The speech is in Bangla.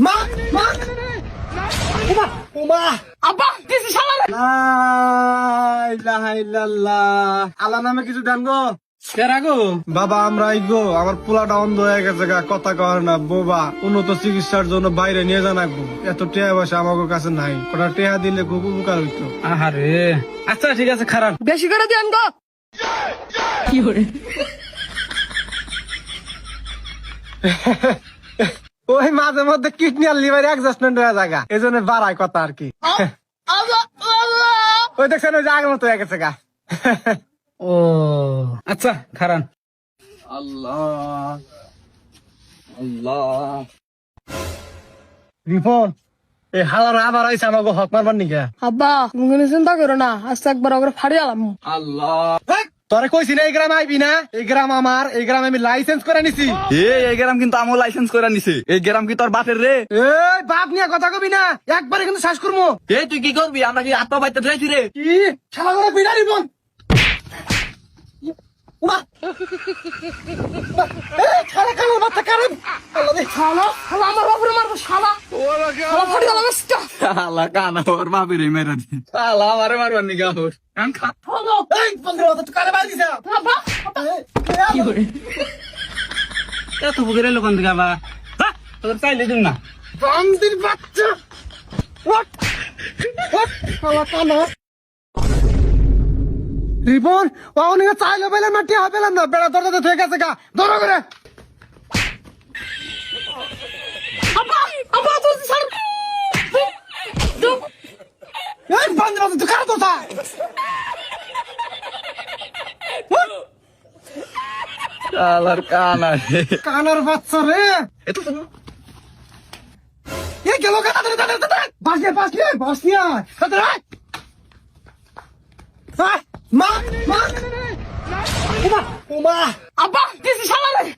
মা মা উমা উমা আব্বা কিছু শালা লা ইলাহা ইল্লাল্লাহ। আল্লাহ নামে কিছু দেন গো। কেরা গো? বাবা আমরা গো, আমার পোলাটা অন্ধ হয়ে গেছে গা, কথা কয় না। বোবা উন্নত চিকিৎসার জন্য বাইরে নিয়ে জানাবো, এত টেহা পয়সা আমার কাছে নাই। ওটা টেহা দিলে খুব উপকার হইতো। আহারে আচ্ছা ঠিক আছে খারাপ বেশি করে দেন গো। কি করে ওই মাঝে মধ্যে কিডনি আর লিভার অ্যাডজাস্টমেন্ট হয়ে জায়গা, এই জন্য বাড়ায় কথা আর কি। ওই দেখছেন ওই যে আগের মতো হয়ে গেছে গা। ও আচ্ছা খারাপ আল্লাহ আল্লাহ। রিপন এই হালার আবার আইসা আমাকে হক মারবার নিকা। আব্বা তুমি কোনো চিন্তা করো না, আজকে একবার ওকে ফাড়িয়ে আলাম। আল্লাহ তোরে কইছি না এই গ্রাম আইবি না, এই গ্রাম আমার, এই গ্রাম আমি লাইসেন্স করে নিছি। এই গ্রাম কিন্তু আমার লাইসেন্স করে নিছে। এই গ্রাম কি তোর বাপের রে? এই বাপ নিয়ে কথা কবি না, একবারে কিন্তু শ্বাস করবো। এই তুই কি করবি? আমরা কি আত্মা বাইতে চাইছি রে? কি শালা করে বিড়া রিপন। উমা শালা কালো বাচ্চা কারণ আল্লাহ রে। শালা শালা আমার বাপরে মারবো শালা। শালা ফাড়িয়ে আলাম আজকে। শালা কানা ওর বাপের মেরে দি। শালা আমারে মারবার নি গাওর। কান খা। এই বন্ধুরা তো কারে বাড়ি দিছে। আব্বা কি করে এত বুকের লোকান থেকে আবার তোর চাইলে দিন না বান্দির বাচ্চা। হোয়াট হোয়াট শালা কানা রিপন ওখানে চাইলে পেলাম না, টিয়া পেলাম না, বেড়া দরজাতে থেকে গেছে গা, ধরো করে। আব্বা আব্বা তুই ছাড় এই বান্দির বাচ্চা তুই কার কথা? শালার কানা রে। কানার বাচ্চা রে। এত তো এ গেল কানা ধরে ধরে ধরে বাস নিয়ে ধরে মা মা উমা উমা আব্বা কিছু শালা রে